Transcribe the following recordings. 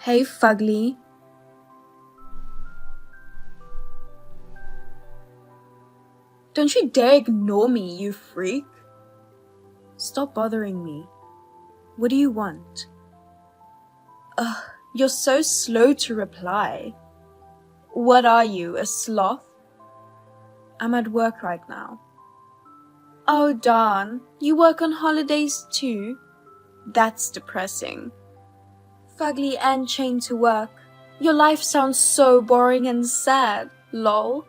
Hey, fugly. Don't you dare ignore me, you freak. Stop bothering me. What do you want? Ugh, you're so slow to reply. What are you, a sloth? I'm at work right now. Oh darn, you work on holidays too? That's depressing. Fugly and chained to work. Your life sounds so boring and sad, lol.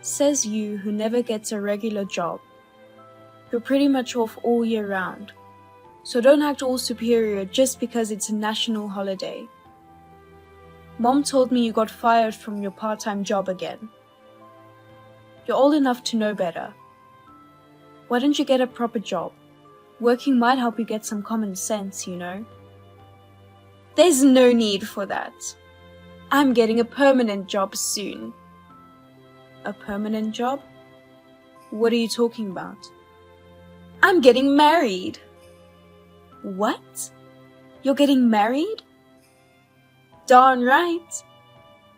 Says you who never gets a regular job. You're pretty much off all year round. So don't act all superior just because it's a national holiday. Mom told me you got fired from your part-time job again. You're old enough to know better. Why don't you get a proper job? Working might help you get some common sense, you know. There's no need for that. I'm getting a permanent job soon. A permanent job? What are you talking about? I'm getting married. What? You're getting married? Darn right.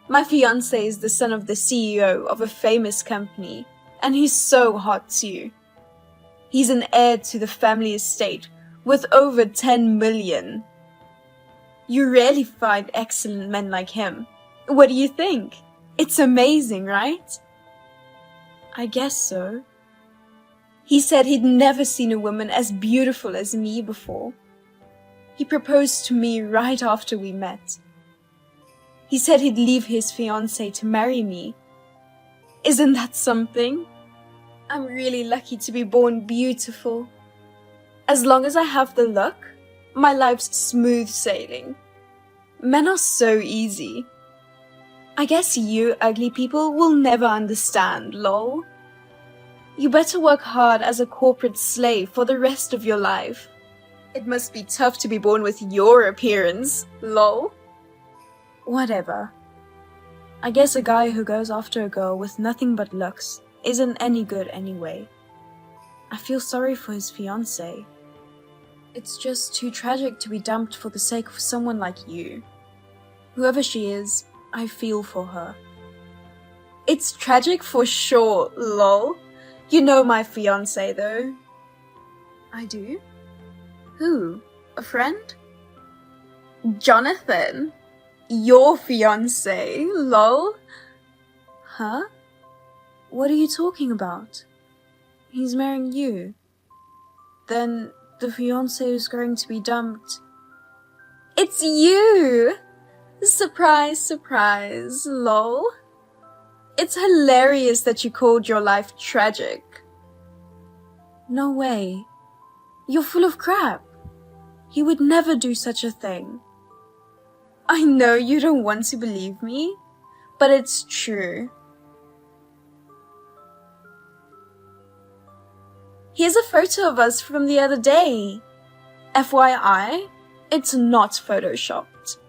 My fiancé is the son of the CEO of a famous company, and he's so hot too. He's an heir to the family estate with over 10 million. You rarely find excellent men like him. What do you think? It's amazing, right? I guess so. He said he'd never seen a woman as beautiful as me before. He proposed to me right after we met. He said he'd leave his fiancée to marry me. Isn't that something? I'm really lucky to be born beautiful. As long as I have the luck, my life's smooth sailing. Men are so easy. I guess you ugly people will never understand, lol. You better work hard as a corporate slave for the rest of your life. It must be tough to be born with your appearance, lol. Whatever. I guess a guy who goes after a girl with nothing but looks isn't any good anyway. I feel sorry for his fiancée. It's just too tragic to be dumped for the sake of someone like you. Whoever she is, I feel for her. It's tragic for sure, lol. You know my fiancé though. I do? Who? A friend? Jonathan? Your fiancé, lol? Huh? What are you talking about? He's marrying you. Then the fiancé is going to be dumped. It's you! Surprise, surprise, lol. It's hilarious that you called your life tragic. No way. You're full of crap. He would never do such a thing. I know you don't want to believe me, but it's true. Here's a photo of us from the other day. FYI, it's not photoshopped.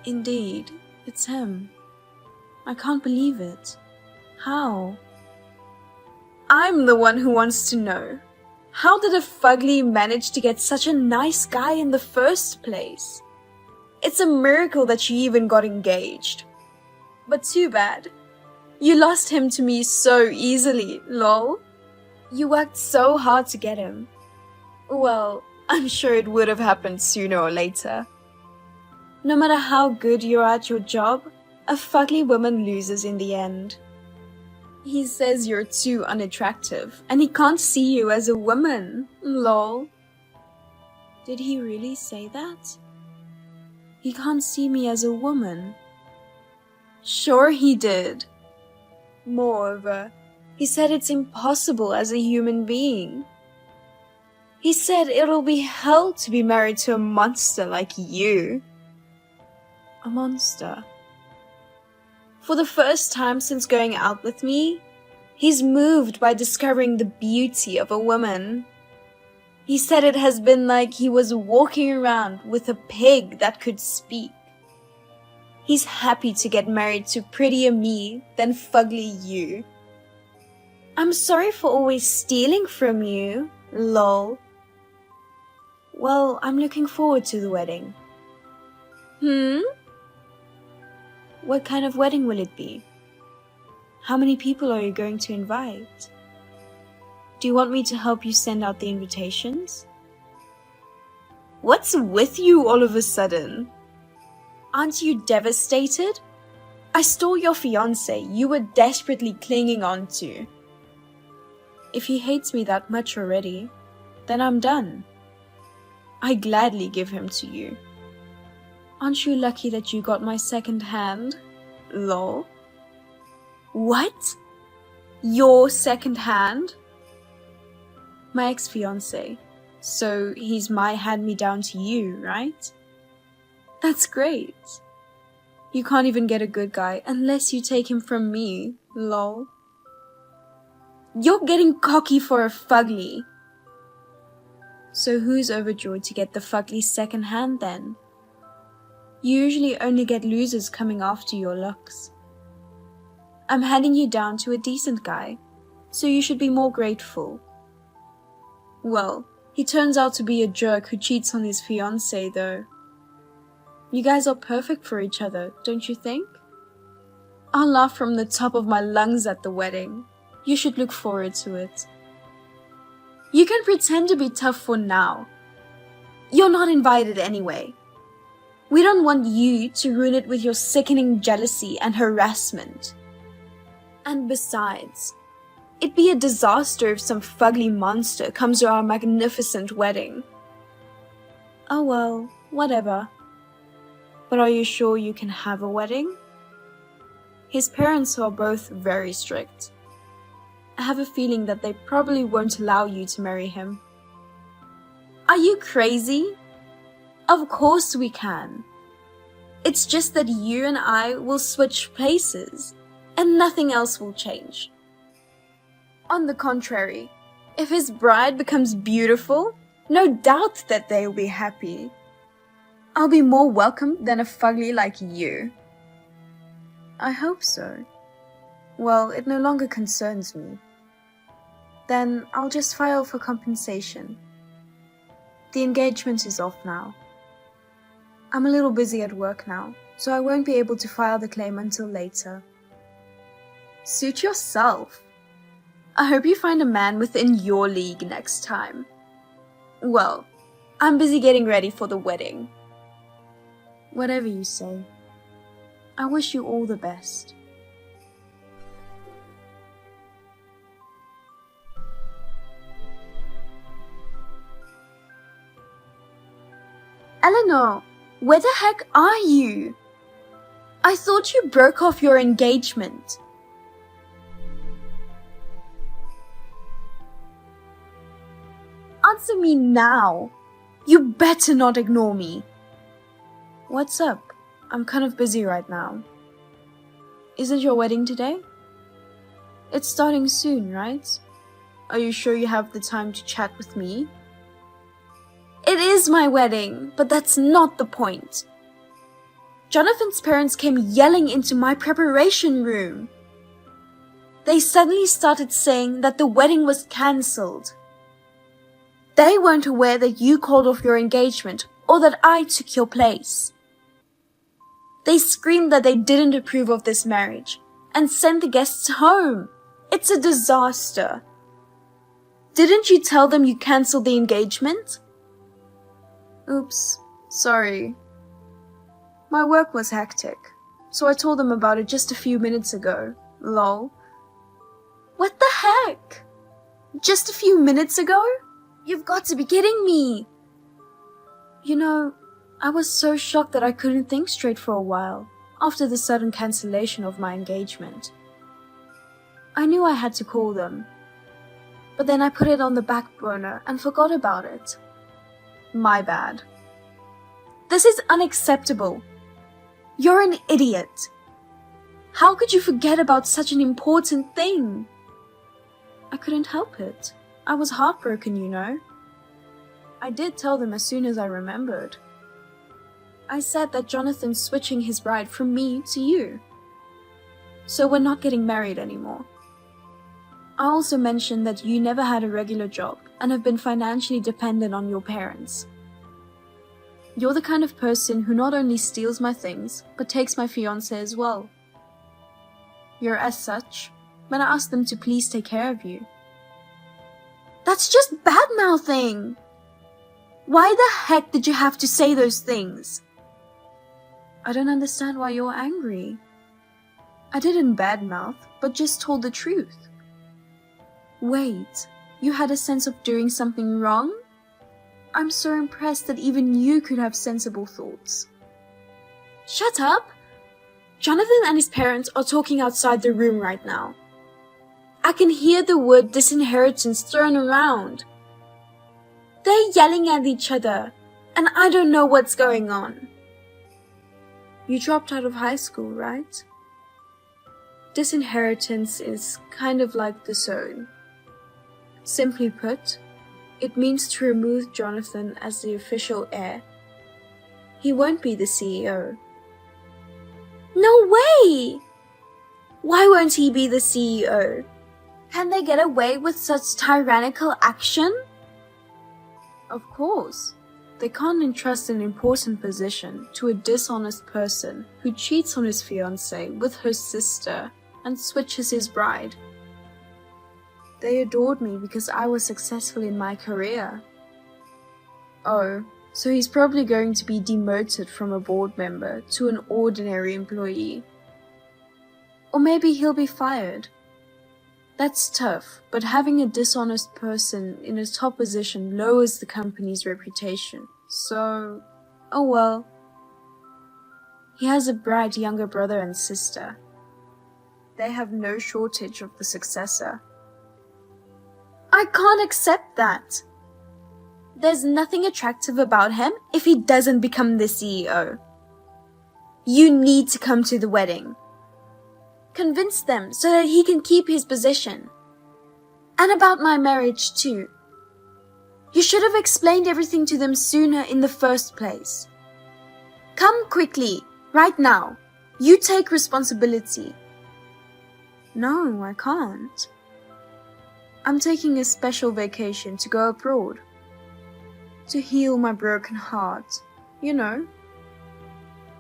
Indeed, it's him. I can't believe it. How? I'm the one who wants to know. How did a fugly manage to get such a nice guy in the first place? It's a miracle that you even got engaged. But too bad. You lost him to me so easily, lol. You worked so hard to get him. Well, I'm sure it would have happened sooner or later. No matter how good you're at your job, a fugly woman loses in the end. He says you're too unattractive and he can't see you as a woman, lol. Did he really say that? He can't see me as a woman. Sure he did. Moreover, he said it's impossible as a human being. He said it'll be hell to be married to a monster like you. A monster. For the first time since going out with me, he's moved by discovering the beauty of a woman. He said it has been like he was walking around with a pig that could speak. He's happy to get married to prettier me than fugly you. I'm sorry for always stealing from you, lol. Well, I'm looking forward to the wedding. What kind of wedding will it be? How many people are you going to invite? Do you want me to help you send out the invitations? What's with you all of a sudden? Aren't you devastated? I stole your fiancé you were desperately clinging on to. If he hates me that much already, then I'm done. I gladly give him to you. Aren't you lucky that you got my second hand? Lol. What? Your second hand? My ex-fiancé. So he's my hand-me-down to you, right? That's great. You can't even get a good guy unless you take him from me, lol. You're getting cocky for a fugly. So who's overjoyed to get the fugly second hand then? You usually only get losers coming after your looks. I'm handing you down to a decent guy, so you should be more grateful. Well, he turns out to be a jerk who cheats on his fiancée though. You guys are perfect for each other, don't you think? I'll laugh from the top of my lungs at the wedding. You should look forward to it. You can pretend to be tough for now. You're not invited anyway. We don't want you to ruin it with your sickening jealousy and harassment. And besides, it'd be a disaster if some fugly monster comes to our magnificent wedding. Oh well, whatever. But are you sure you can have a wedding? His parents are both very strict. I have a feeling that they probably won't allow you to marry him. Are you crazy? Of course we can. It's just that you and I will switch places, and nothing else will change. On the contrary, if his bride becomes beautiful, no doubt that they'll be happy. I'll be more welcome than a fugly like you. I hope so. Well, it no longer concerns me. Then I'll just file for compensation. The engagement is off now. I'm a little busy at work now, so I won't be able to file the claim until later. Suit yourself. I hope you find a man within your league next time. Well, I'm busy getting ready for the wedding. Whatever you say. I wish you all the best. Eleanor, where the heck are you? I thought you broke off your engagement. Answer me now. You better not ignore me. What's up? I'm kind of busy right now. Isn't your wedding today? It's starting soon, right? Are you sure you have the time to chat with me? It is my wedding, but that's not the point. Jonathan's parents came yelling into my preparation room. They suddenly started saying that the wedding was cancelled. They weren't aware that you called off your engagement or that I took your place. They screamed that they didn't approve of this marriage and sent the guests home. It's a disaster. Didn't you tell them you cancelled the engagement? Oops, sorry. My work was hectic, so I told them about it just a few minutes ago. Lol. What the heck? Just a few minutes ago? You've got to be kidding me! You know, I was so shocked that I couldn't think straight for a while after the sudden cancellation of my engagement. I knew I had to call them, but then I put it on the back burner and forgot about it. My bad. This is unacceptable. You're an idiot. How could you forget about such an important thing? I couldn't help it. I was heartbroken, you know. I did tell them as soon as I remembered. I said that Jonathan's switching his bride from me to you. So we're not getting married anymore. I also mentioned that you never had a regular job and have been financially dependent on your parents. You're the kind of person who not only steals my things, but takes my fiancé as well. You're as such, but I asked them to please take care of you. That's just bad-mouthing! Why the heck did you have to say those things? I don't understand why you're angry. I didn't badmouth, but just told the truth. Wait, you had a sense of doing something wrong? I'm so impressed that even you could have sensible thoughts. Shut up! Jonathan and his parents are talking outside the room right now. I can hear the word disinheritance thrown around. They're yelling at each other, and I don't know what's going on. You dropped out of high school, right? Disinheritance is kind of like disown. Simply put, it means to remove Jonathan as the official heir. He won't be the CEO. No way! Why won't he be the CEO? Can they get away with such tyrannical action? Of course. They can't entrust an important position to a dishonest person who cheats on his fiancée with her sister and switches his bride. They adored me because I was successful in my career. Oh, so he's probably going to be demoted from a board member to an ordinary employee. Or maybe he'll be fired. That's tough, but having a dishonest person in a top position lowers the company's reputation. So, oh well. He has a bright younger brother and sister. They have no shortage of the successor. I can't accept that. There's nothing attractive about him if he doesn't become the CEO. You need to come to the wedding. Convince them so that he can keep his position. And about my marriage too. You should have explained everything to them sooner in the first place. Come quickly, right now. You take responsibility. No, I can't. I'm taking a special vacation to go abroad. To heal my broken heart, you know.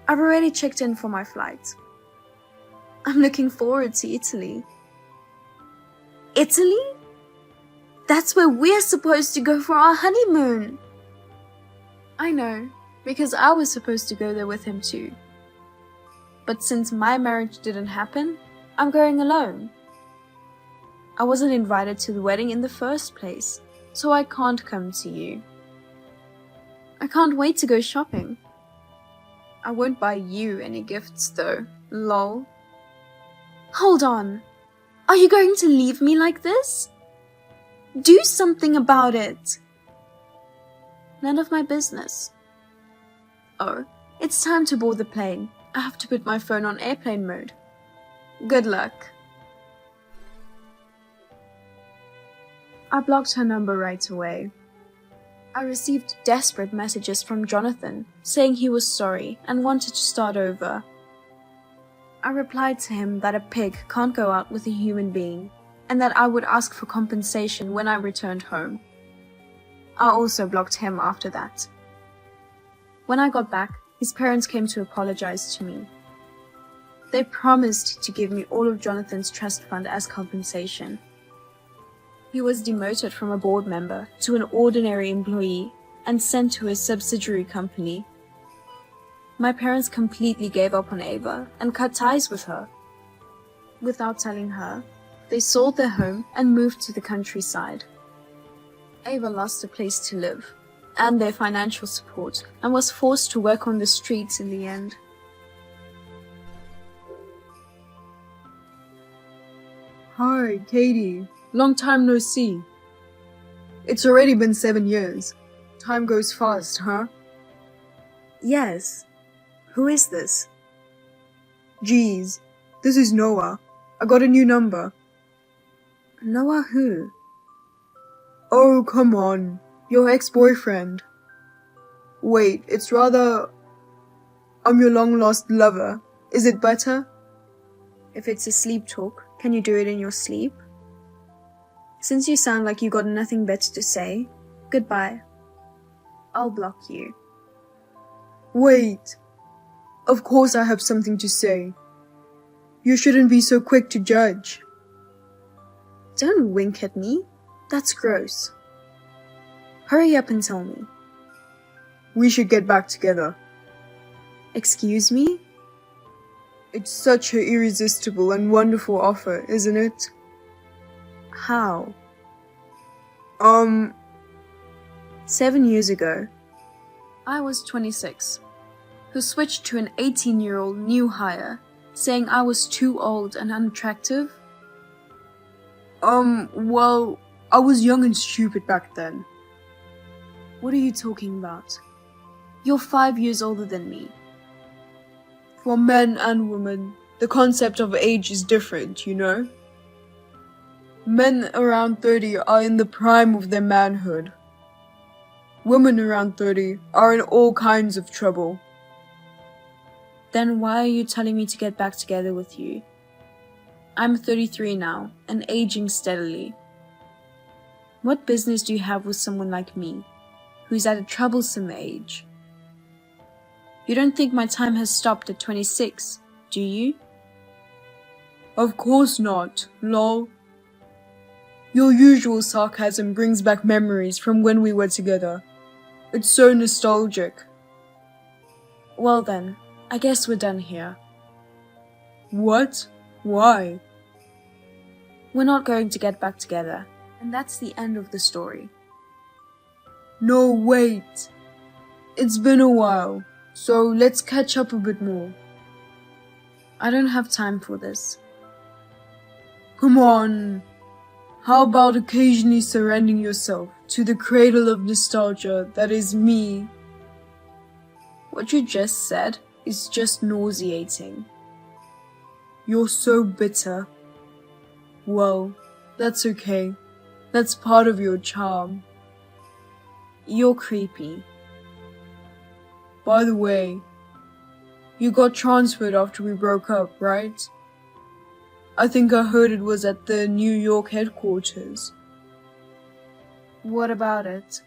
I've already checked in for my flight. I'm looking forward to Italy. Italy? That's where we're supposed to go for our honeymoon. I know, because I was supposed to go there with him too. But since my marriage didn't happen, I'm going alone. I wasn't invited to the wedding in the first place, so I can't come to you. I can't wait to go shopping. I won't buy you any gifts though, lol. Hold on. Are you going to leave me like this? Do something about it. None of my business. Oh, it's time to board the plane. I have to put my phone on airplane mode. Good luck. I blocked her number right away. I received desperate messages from Jonathan saying he was sorry and wanted to start over. I replied to him that a pig can't go out with a human being and that I would ask for compensation when I returned home. I also blocked him after that. When I got back, his parents came to apologize to me. They promised to give me all of Jonathan's trust fund as compensation. He was demoted from a board member to an ordinary employee and sent to a subsidiary company. My parents completely gave up on Ava and cut ties with her. Without telling her, they sold their home and moved to the countryside. Ava lost a place to live and their financial support and was forced to work on the streets in the end. Hi, Katie. Long time no see. It's already been 7 years. Time goes fast, huh? Yes. Who is this? Geez, this is Noah. I got a new number. Noah who? Oh, come on. Your ex-boyfriend. Wait, it's rather... I'm your long-lost lover. Is it better? If it's a sleep talk, can you do it in your sleep? Since you sound like you got nothing better to say, goodbye. I'll block you. Wait. Of course I have something to say. You shouldn't be so quick to judge. Don't wink at me. That's gross. Hurry up and tell me. We should get back together. Excuse me? It's such an irresistible and wonderful offer, isn't it? How? 7 years ago. I was 26, who switched to an 18-year-old new hire, saying I was too old and unattractive. Well, I was young and stupid back then. What are you talking about? You're 5 years older than me. For men and women, the concept of age is different, you know? Men around 30 are in the prime of their manhood. Women around 30 are in all kinds of trouble. Then why are you telling me to get back together with you? I'm 33 now and aging steadily. What business do you have with someone like me, who's at a troublesome age? You don't think my time has stopped at 26, do you? Of course not, lol. Your usual sarcasm brings back memories from when we were together. It's so nostalgic. Well then, I guess we're done here. What? Why? We're not going to get back together, and that's the end of the story. No, wait. It's been a while, so let's catch up a bit more. I don't have time for this. Come on. How about occasionally surrendering yourself to the cradle of nostalgia that is me? What you just said is just nauseating. You're so bitter. Well, that's okay. That's part of your charm. You're creepy. By the way, you got transferred after we broke up, right? I think I heard it was at the New York headquarters. What about it?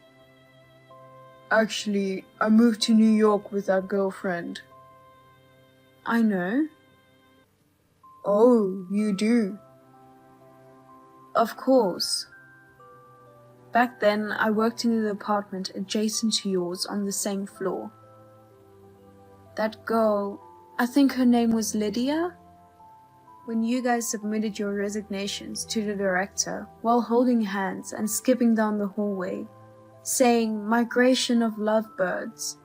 Actually, I moved to New York with that girlfriend. I know. Oh, you do? Of course. Back then, I worked in an apartment adjacent to yours on the same floor. That girl, I think her name was Lydia? When you guys submitted your resignations to the director while holding hands and skipping down the hallway, saying migration of lovebirds,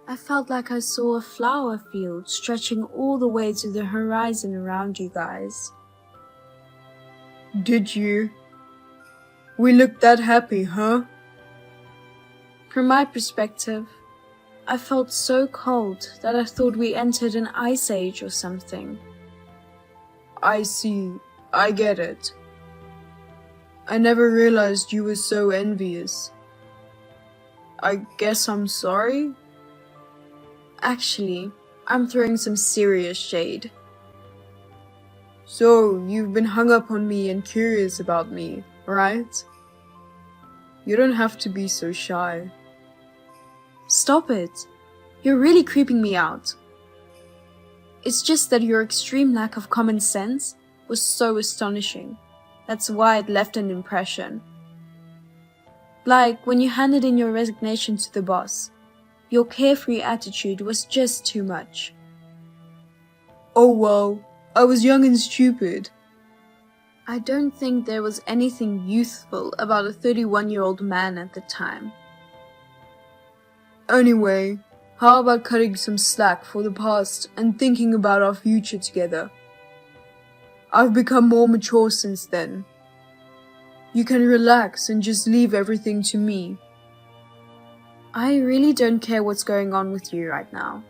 I felt like I saw a flower field stretching all the way to the horizon around you guys. Did you? We looked that happy, huh? From my perspective, I felt so cold that I thought we entered an ice age or something. I see. I get it. I never realized you were so envious. I guess I'm sorry? Actually, I'm throwing some serious shade. So, you've been hung up on me and curious about me, right? You don't have to be so shy. Stop it. You're really creeping me out. It's just that your extreme lack of common sense was so astonishing. That's why it left an impression. Like when you handed in your resignation to the boss, your carefree attitude was just too much. Oh well, I was young and stupid. I don't think there was anything youthful about a 31-year-old man at the time. Anyway, how about cutting some slack for the past and thinking about our future together? I've become more mature since then. You can relax and just leave everything to me. I really don't care what's going on with you right now.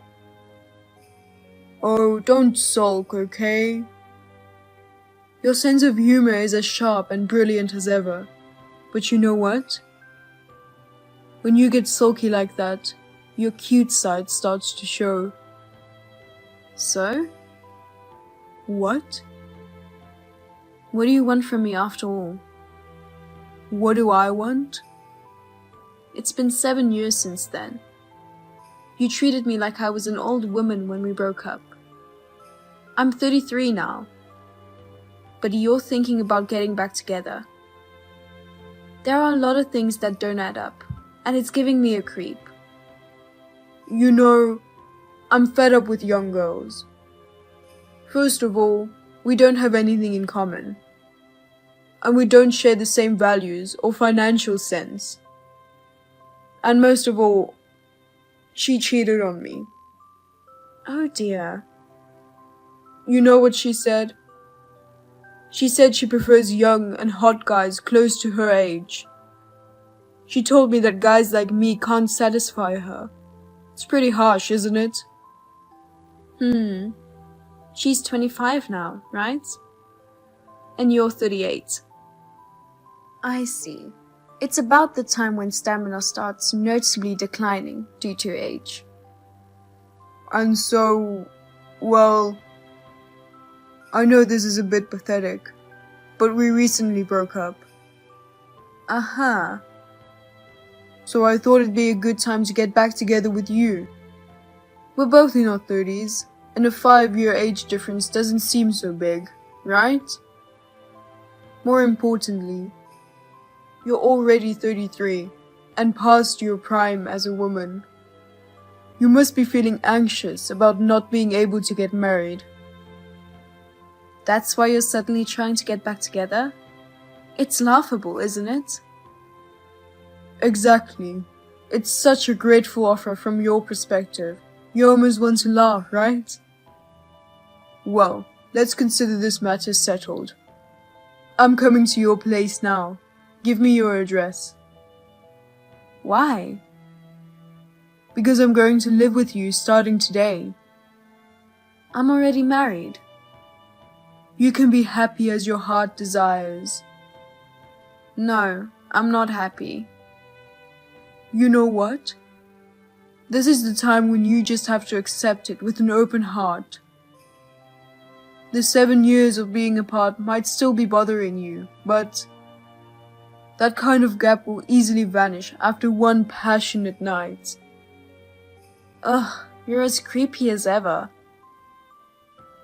Oh, don't sulk, okay? Your sense of humor is as sharp and brilliant as ever. But you know what? When you get sulky like that, your cute side starts to show. So? What? What do you want from me after all? What do I want? It's been 7 years since then. You treated me like I was an old woman when we broke up. I'm 33 now. But you're thinking about getting back together. There are a lot of things that don't add up, and it's giving me a creep. You know, I'm fed up with young girls. First of all, we don't have anything in common. And we don't share the same values or financial sense. And most of all, she cheated on me. Oh dear. You know what she said? She said she prefers young and hot guys close to her age. She told me that guys like me can't satisfy her. It's pretty harsh, isn't it? She's 25 now, right? And you're 38. I see. It's about the time when stamina starts noticeably declining due to age. And so, well, I know this is a bit pathetic, but we recently broke up. Uh-huh. So I thought it'd be a good time to get back together with you. We're both in our 30s, and a 5-year age difference doesn't seem so big, right? More importantly, you're already 33 and past your prime as a woman. You must be feeling anxious about not being able to get married. That's why you're suddenly trying to get back together? It's laughable, isn't it? Exactly. It's such a grateful offer from your perspective. You almost want to laugh, right? Well, let's consider this matter settled. I'm coming to your place now. Give me your address. Why? Because I'm going to live with you starting today. I'm already married. You can be happy as your heart desires. No, I'm not happy. You know what? This is the time when you just have to accept it with an open heart. The 7 years of being apart might still be bothering you, but that kind of gap will easily vanish after one passionate night. Ugh, you're as creepy as ever.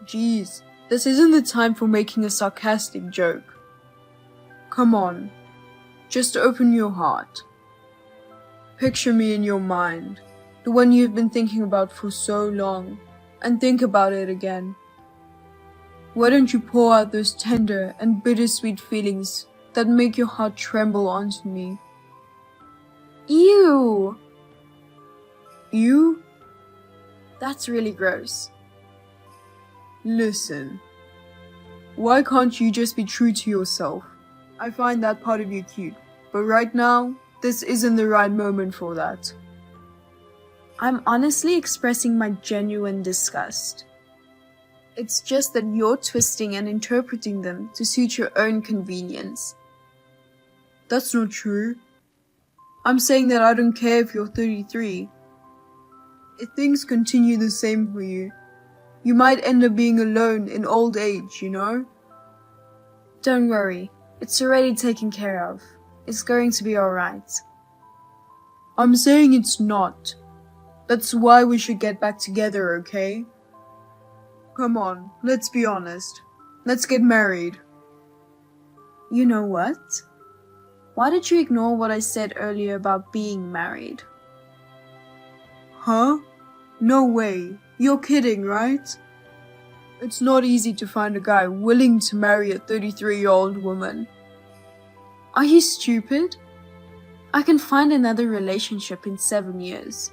Jeez, this isn't the time for making a sarcastic joke. Come on, just open your heart. Picture me in your mind, the one you've been thinking about for so long, and think about it again. Why don't you pour out those tender and bittersweet feelings that make your heart tremble onto me? Ew! You? That's really gross. Listen. Why can't you just be true to yourself? I find that part of you cute, but right now, this isn't the right moment for that. I'm honestly expressing my genuine disgust. It's just that you're twisting and interpreting them to suit your own convenience. That's not true. I'm saying that I don't care if you're 33. If things continue the same for you, you might end up being alone in old age, you know? Don't worry, it's already taken care of. It's going to be alright. I'm saying it's not. That's why we should get back together, okay? Come on, let's be honest. Let's get married. You know what? Why did you ignore what I said earlier about being married? Huh? No way. You're kidding, right? It's not easy to find a guy willing to marry a 33-year-old woman. Are you stupid? I can find another relationship in 7 years.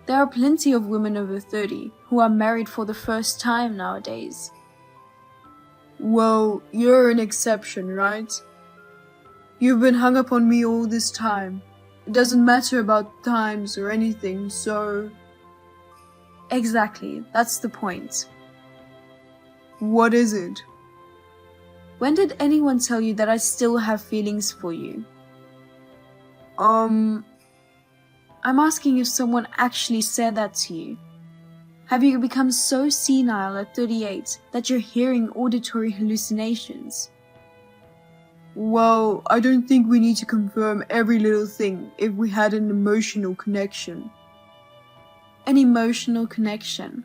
There are plenty of women over 30 who are married for the first time nowadays. Well, you're an exception, right? You've been hung up on me all this time. It doesn't matter about times or anything, so... Exactly, that's the point. What is it? When did anyone tell you that I still have feelings for you? I'm asking if someone actually said that to you. Have you become so senile at 38 that you're hearing auditory hallucinations? Well, I don't think we need to confirm every little thing if we had an emotional connection. an emotional connection.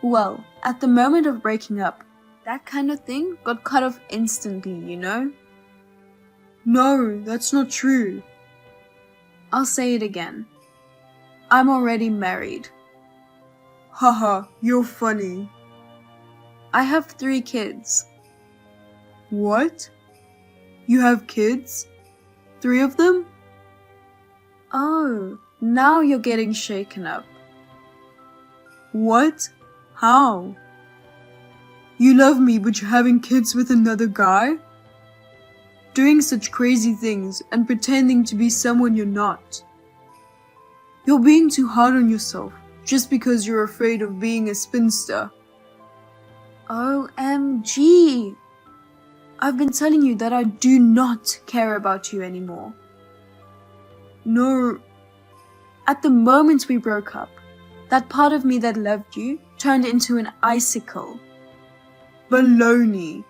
Well, at the moment of breaking up, that kind of thing got cut off instantly, you know? No, that's not true. I'll say it again. I'm already married. Haha, you're funny. I have 3 kids. What? You have kids? 3 of them? Oh, now you're getting shaken up. What? How? You love me, but you're having kids with another guy? Doing such crazy things and pretending to be someone you're not. You're being too hard on yourself just because you're afraid of being a spinster. OMG! I've been telling you that I do not care about you anymore. No, At the moment we broke up, that part of me that loved you turned into an icicle. baloney.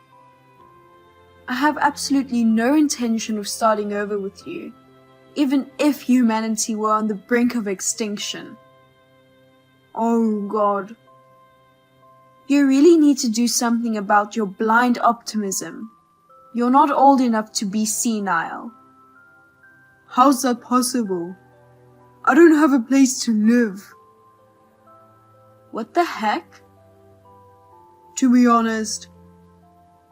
I have absolutely no intention of starting over with you, even if humanity were on the brink of extinction. Oh God. You really need to do something about your blind optimism. You're not old enough to be senile. How's that possible? I don't have a place to live. What the heck? To be honest,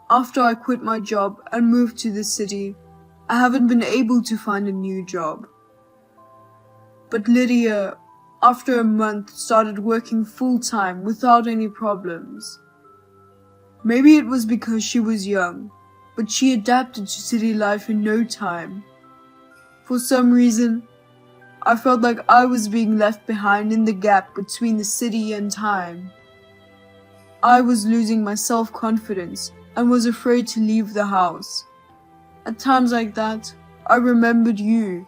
after I quit my job and moved to the city, I haven't been able to find a new job. But Lydia, after a month, started working full-time without any problems. Maybe it was because she was young, but she adapted to city life in no time. For some reason, I felt like I was being left behind in the gap between the city and time. I was losing my self-confidence and was afraid to leave the house. At times like that, I remembered you.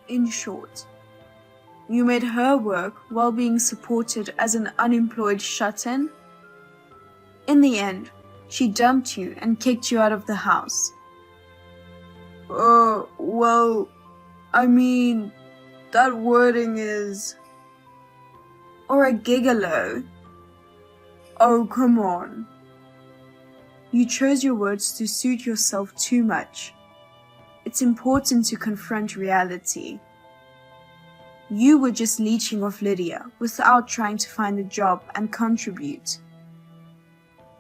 In short, you made her work while being supported as an unemployed shut-in? In the end, she dumped you and kicked you out of the house. Well, I mean, that wording is... Or a gigolo. Oh, come on. You chose your words to suit yourself too much. It's important to confront reality. You were just leeching off Lydia without trying to find a job and contribute.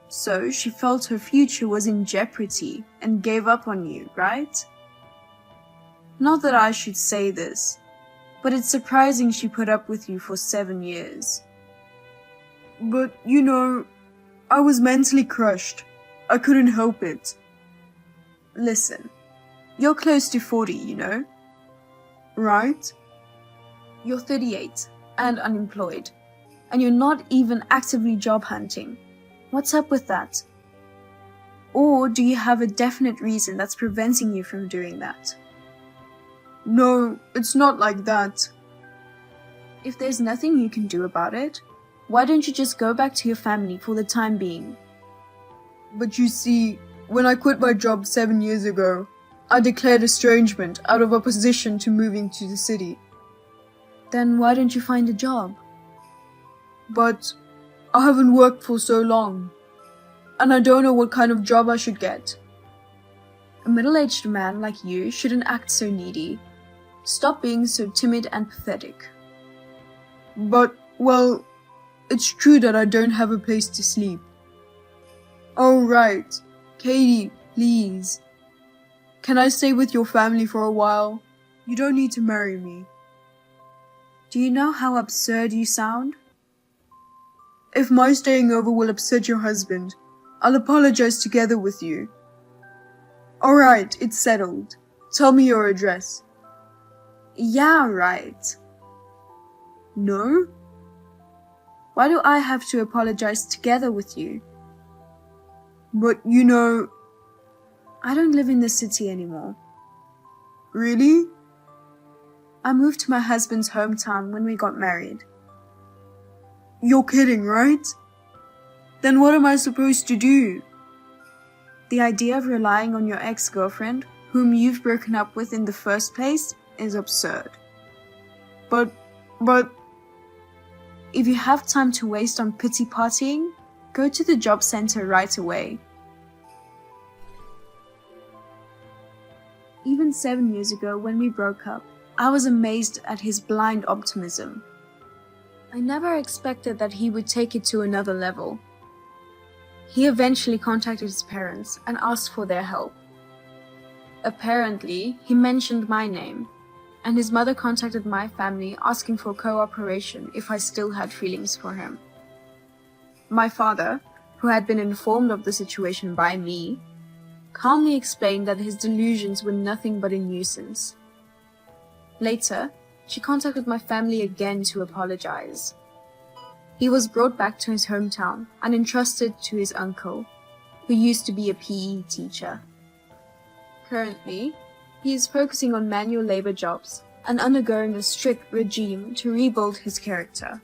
So she felt her future was in jeopardy and gave up on you, right? Not that I should say this, but it's surprising she put up with you for 7 years. But, you know, I was mentally crushed. I couldn't help it. Listen, you're close to 40, you know? Right? You're 38 and unemployed, and you're not even actively job hunting. What's up with that? Or do you have a definite reason that's preventing you from doing that? No, it's not like that. If there's nothing you can do about it, why don't you just go back to your family for the time being? But you see, when I quit my job 7 years ago, I declared estrangement out of opposition to moving to the city. Then why don't you find a job? But I haven't worked for so long, and I don't know what kind of job I should get. A middle-aged man like you shouldn't act so needy. Stop being so timid and pathetic. But, well, it's true that I don't have a place to sleep. Oh, right. Katie, please. Can I stay with your family for a while? You don't need to marry me. Do you know how absurd you sound? If my staying over will upset your husband, I'll apologize together with you. Alright, it's settled. Tell me your address. Yeah, right. No? Why do I have to apologize together with you? But you know... I don't live in the city anymore. Really? I moved to my husband's hometown when we got married. You're kidding, right? Then what am I supposed to do? The idea of relying on your ex-girlfriend, whom you've broken up with in the first place, is absurd. But But If you have time to waste on pity partying, go to the job center right away. Even 7 years ago, when we broke up, I was amazed at his blind optimism. I never expected that he would take it to another level. He eventually contacted his parents and asked for their help. Apparently, he mentioned my name, and his mother contacted my family asking for cooperation if I still had feelings for him. My father, who had been informed of the situation by me, calmly explained that his delusions were nothing but a nuisance. Later, she contacted my family again to apologize. He was brought back to his hometown and entrusted to his uncle, who used to be a PE teacher. Currently, he is focusing on manual labor jobs and undergoing a strict regime to rebuild his character.